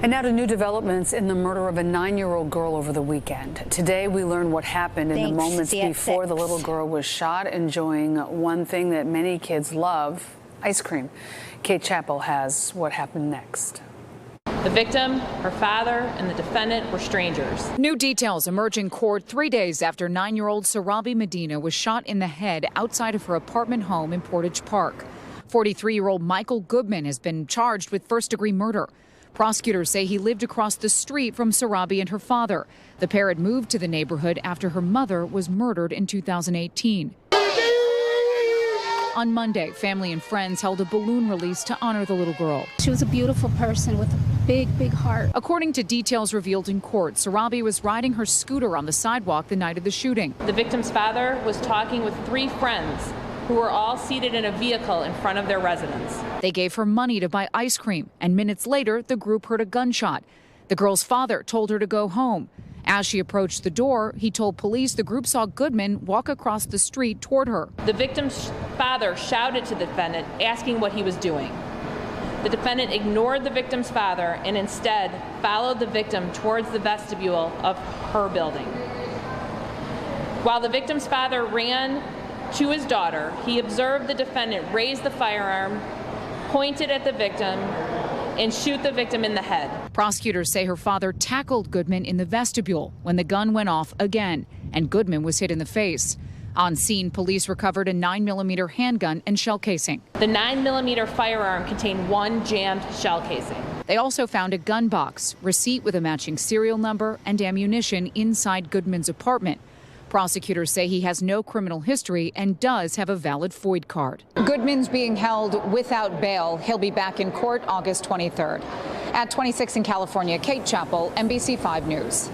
And now to new developments in the murder of a 9-year-old girl over the weekend. Today we learn what happened in the moments before the little girl was shot, enjoying one thing that many kids love, ice cream. Kate Chappell has what happened next. The victim, her father, and the defendant were strangers. New details emerge in court 3 days after 9-year-old Serabi Medina was shot in the head outside of her apartment home in Portage Park. 43-year-old Michael Goodman has been charged with first-degree murder. Prosecutors say he lived across the street from Serabi and her father. The pair had moved to the neighborhood after her mother was murdered in 2018. On Monday, family and friends held a balloon release to honor the little girl. She was a beautiful person with a big, big heart. According to details revealed in court, Serabi was riding her scooter on the sidewalk the night of the shooting. The victim's father was talking with 3 friends who were all seated in a vehicle in front of their residence. They gave her money to buy ice cream, and minutes later, the group heard a gunshot. The girl's father told her to go home. As she approached the door, he told police the group saw Goodman walk across the street toward her. The victim's father shouted to the defendant, asking what he was doing. The defendant ignored the victim's father and instead followed the victim towards the vestibule of her building. While the victim's father ran to his daughter, he observed the defendant raise the firearm, pointed at the victim, and shoot the victim in the head. Prosecutors say her father tackled Goodman in the vestibule when the gun went off again, and Goodman was hit in the face. On scene, police recovered a 9mm handgun and shell casing. The 9mm firearm contained 1 jammed shell casing. They also found a gun box, receipt with a matching serial number, and ammunition inside Goodman's apartment. Prosecutors say he has no criminal history and does have a valid FOID card. Goodman's being held without bail. He'll be back in court August 23rd. At 26 in California, Kate Chappell, NBC5 News.